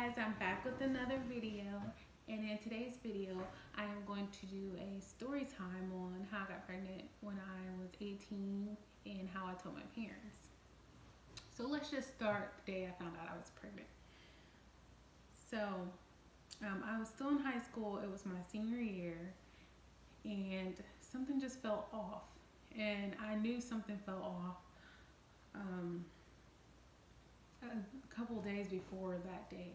guys, I'm back with another video, and in today's video I am going to do a story time on how I got pregnant when I was 18 and how I told my parents. So let's just start the day I found out I was pregnant. So I was still in high school. It was my senior year, and something just felt off, and I knew something felt off a couple days before that day.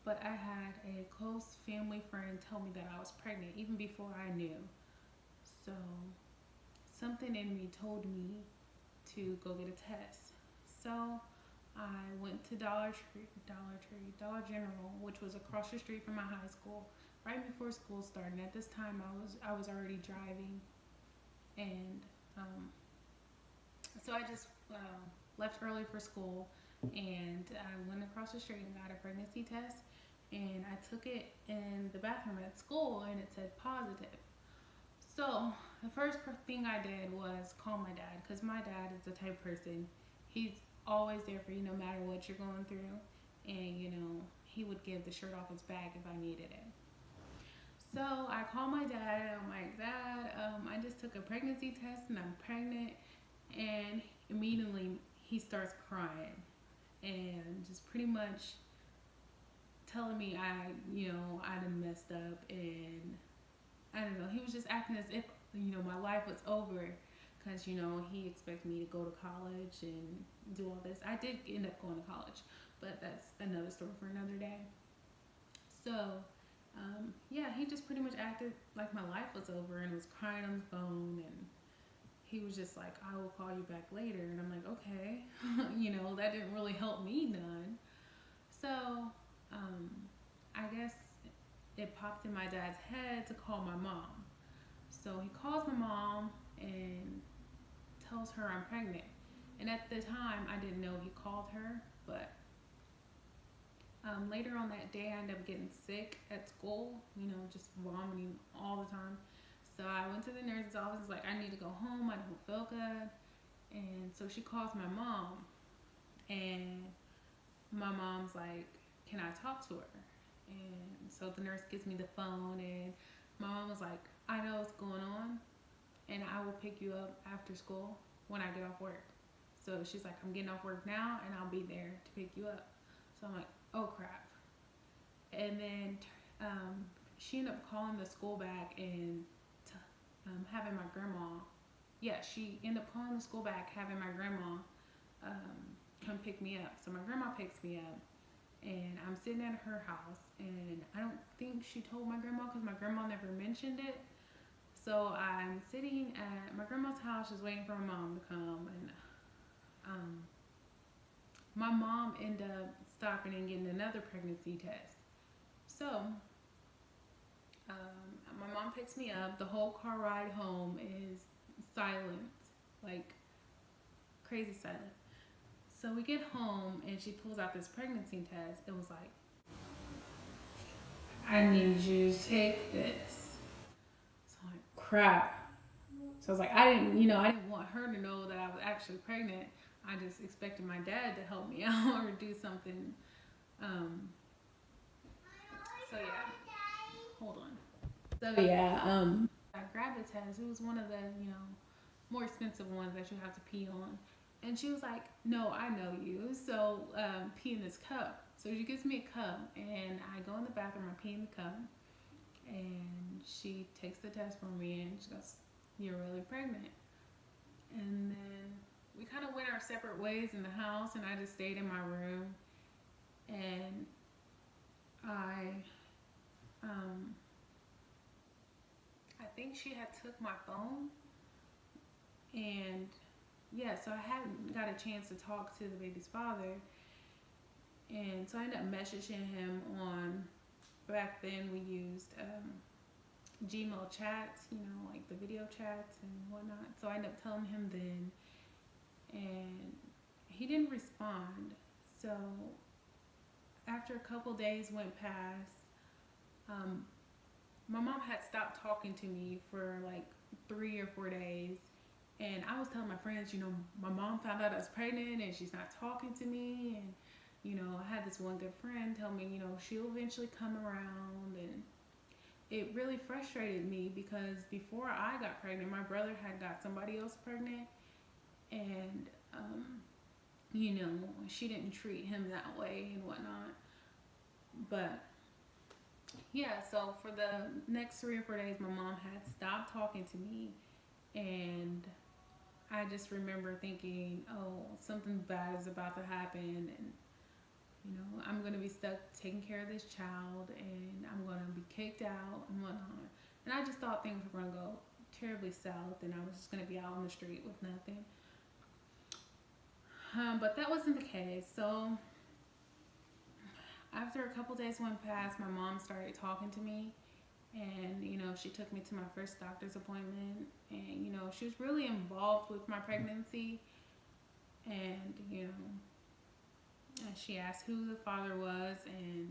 But I had a close family friend tell me that I was pregnant even before I knew. So something in me told me to go get a test. So I went to Dollar General, which was across the street from my high school, right before school started. At this time, I was already driving, and so I just left early for school, and I went across the street and got a pregnancy test, and I took it in the bathroom at school, and it said positive. So the first thing I did was call my dad, because my dad is the type of person, he's always there for you no matter what you're going through, and he would give the shirt off his back if I needed it. So I called my dad, and I'm like, Dad, I just took a pregnancy test and I'm pregnant. And immediately he starts crying and just pretty much telling me I done messed up, and I don't know, he was just acting as if my life was over, because he expected me to go to college and do all this. I did end up going to college, but that's another story for another day. So yeah, he just pretty much acted like my life was over and was crying on the phone, and he was just like, I will call you back later. And I'm like, okay. That didn't really help me none. So I guess it popped in my dad's head to call my mom. So he calls my mom and tells her I'm pregnant. And at the time, I didn't know he called her, but later on that day, I ended up getting sick at school, just vomiting all the time. So I went to the nurse's office, like, I need to go home, I don't feel good. And so she calls my mom, and my mom's like, can I talk to her? And so the nurse gives me the phone, and my mom was like, I know what's going on, and I will pick you up after school when I get off work. So she's like, I'm getting off work now, and I'll be there to pick you up. So I'm like, oh crap. And then she ended up calling the school back and having my grandma, she ended up calling the school back, having my grandma come pick me up. So my grandma picks me up, and I'm sitting at her house, and I don't think she told my grandma, because my grandma never mentioned it. So I'm sitting at my grandma's house, just waiting for my mom to come, and my mom ended up stopping and getting another pregnancy test. So my mom picks me up. The whole car ride home is silent, like crazy silent. So we get home, and she pulls out this pregnancy test. It was like, I need you to take this. So I'm like, crap. So I was like, I didn't want her to know that I was actually pregnant. I just expected my dad to help me out or do something. So yeah, hold on. So yeah, I grabbed the test. It was one of the more expensive ones that you have to pee on. And she was like, no, I know you, so pee in this cup. So she gives me a cup, and I go in the bathroom, I pee in the cup, and she takes the test from me, and she goes, you're really pregnant. And then we kind of went our separate ways in the house, and I just stayed in my room, and I think she had took my phone, and so I hadn't got a chance to talk to the baby's father, and so I ended up messaging him on, back then we used Gmail chats, like the video chats and whatnot. So I ended up telling him then, and he didn't respond. So after a couple days went past, my mom had stopped talking to me for like 3 or 4 days, and I was telling my friends, my mom found out I was pregnant, and she's not talking to me, and I had this one good friend tell me, she'll eventually come around. And it really frustrated me because before I got pregnant, my brother had got somebody else pregnant. And, she didn't treat him that way and whatnot. But yeah, so for the next 3 or 4 days, my mom had stopped talking to me. And I just remember thinking, oh, something bad is about to happen. And I'm going to be stuck taking care of this child, and I'm going to be kicked out and whatnot. And I just thought things were going to go terribly south, and I was just going to be out on the street with nothing. But that wasn't the case. So after a couple days went past, my mom started talking to me, and she took me to my first doctor's appointment, and she was really involved with my pregnancy. And and she asked who the father was, and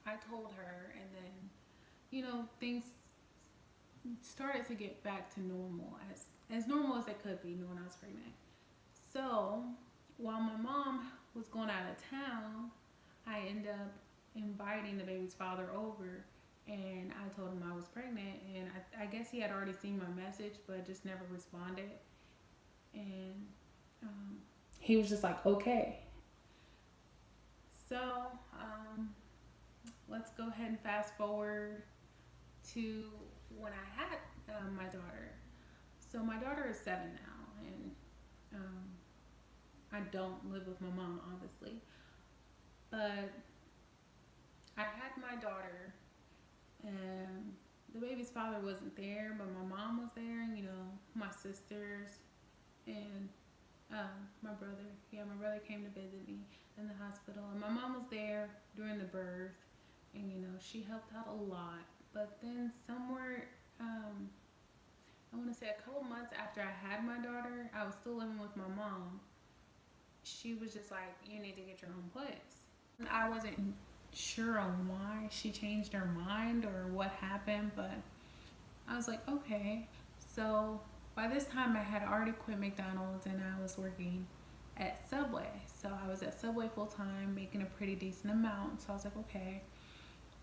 I told her. And then things started to get back to normal, as normal as they could be when I was pregnant. So while my mom was going out of town, I ended up inviting the baby's father over, and I told him I was pregnant. And I guess he had already seen my message but just never responded. And he was just like, okay. So let's go ahead and fast forward to when I had my daughter. So my daughter is 7 now, and I don't live with my mom, obviously. But I had my daughter, and the baby's father wasn't there, but my mom was there, and my sisters, and my brother. Yeah, my brother came to visit me in the hospital, and my mom was there during the birth, and she helped out a lot. But then somewhere, I want to say a couple months after I had my daughter, I was still living with my mom. She was just like, you need to get your own place. And I wasn't sure on why she changed her mind or what happened, but I was like, okay. So by this time, I had already quit McDonald's, and I was working at Subway. So I was at Subway full time, making a pretty decent amount. So I was like, okay,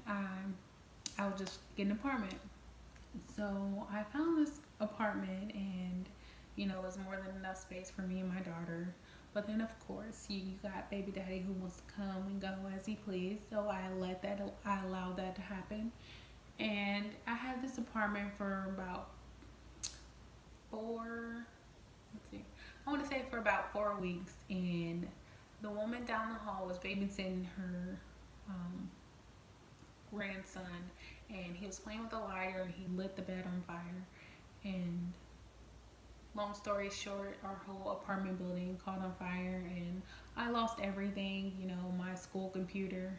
I'll just get an apartment. So I found this apartment, and it was more than enough space for me and my daughter. But then, of course, you got baby daddy who wants to come and go as he please. So I allowed that to happen. And I had this apartment for about I want to say for about 4 weeks. And the woman down the hall was babysitting her grandson, and he was playing with a lighter, and he lit the bed on fire. And long story short, our whole apartment building caught on fire, and I lost everything. My school computer,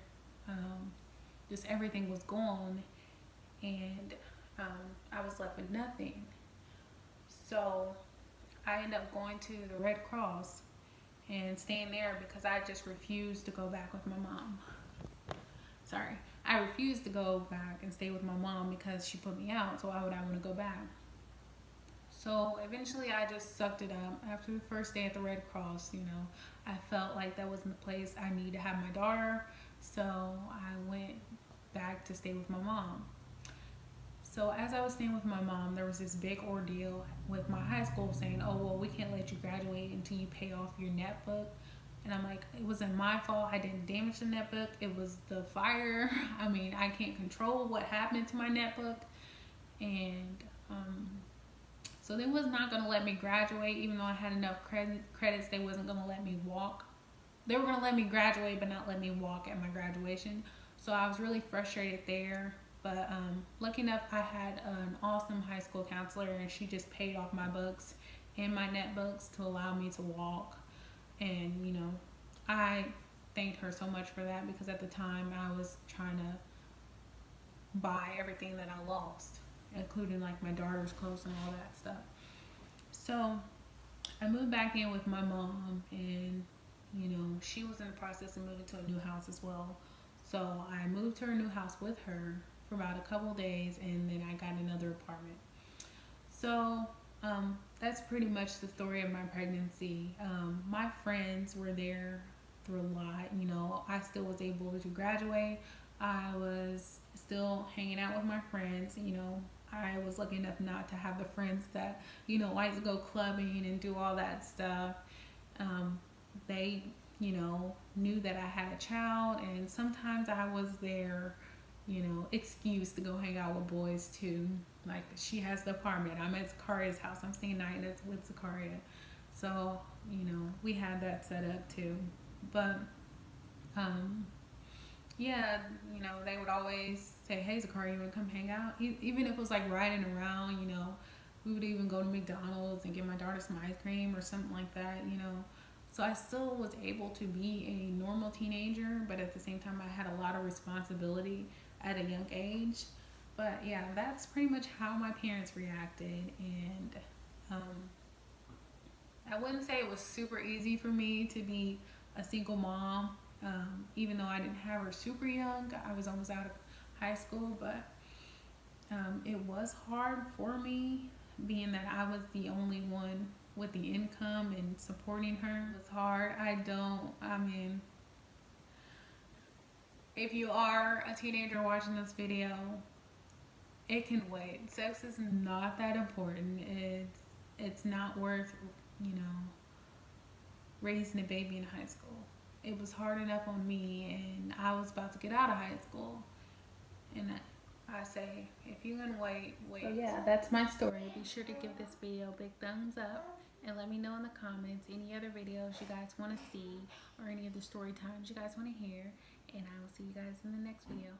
just everything was gone, and I was left with nothing. So I ended up going to the Red Cross and staying there because I just refused to go back with my mom. Sorry, I refused to go back and stay with my mom because she put me out, so why would I want to go back? So eventually I just sucked it up. After the first day at the Red Cross, I felt like that wasn't the place I need to have my daughter. So I went back to stay with my mom. So as I was staying with my mom, there was this big ordeal with my high school saying, oh, well, we can't let you graduate until you pay off your netbook. And I'm like, it wasn't my fault. I didn't damage the netbook. It was the fire. I mean, I can't control what happened to my netbook. And so they was not going to let me graduate, even though I had enough credits. They wasn't going to let me walk. They were going to let me graduate, but not let me walk at my graduation. So I was really frustrated there. But lucky enough, I had an awesome high school counselor, and she just paid off my books and my net books to allow me to walk. And I thanked her so much for that, because at the time I was trying to buy everything that I lost, including like my daughter's clothes and all that stuff. So I moved back in with my mom, and she was in the process of moving to a new house as well. So I moved to her new house with her for about a couple days, and then I got another apartment. So that's pretty much the story of my pregnancy. My friends were there through a lot. You know, I still was able to graduate. I was still hanging out with my friends. You know, I was lucky enough not to have the friends that, you know, like to go clubbing and do all that stuff. They, you know, knew that I had a child, and sometimes I was their, you know, excuse to go hang out with boys too. Like, she has the apartment, I'm at Zakaria's house, I'm staying night with Zakaria. So, you know, we had that set up too. But, um, yeah, you know, they would always say, "Hey, Zakaria, you want to come hang out?" Even if it was like riding around, you know, we would even go to McDonald's and get my daughter some ice cream or something like that, you know. So I still was able to be a normal teenager, but at the same time, I had a lot of responsibility at a young age. But yeah, that's pretty much how my parents reacted. And um, I wouldn't say it was super easy for me to be a single mom, even though I didn't have her super young. I was almost out of high school, but it was hard for me, being that I was the only one with the income and supporting her. It was hard. I mean, if you are a teenager watching this video, it can wait. Sex is not that important. It's not worth, you know, raising a baby in high school. It was hard enough on me, and I was about to get out of high school. And I say, if you're gonna wait, wait. So yeah, that's my story. Be sure to give this video a big thumbs up, and let me know in the comments any other videos you guys want to see, or any of the story times you guys want to hear. And I will see you guys in the next video.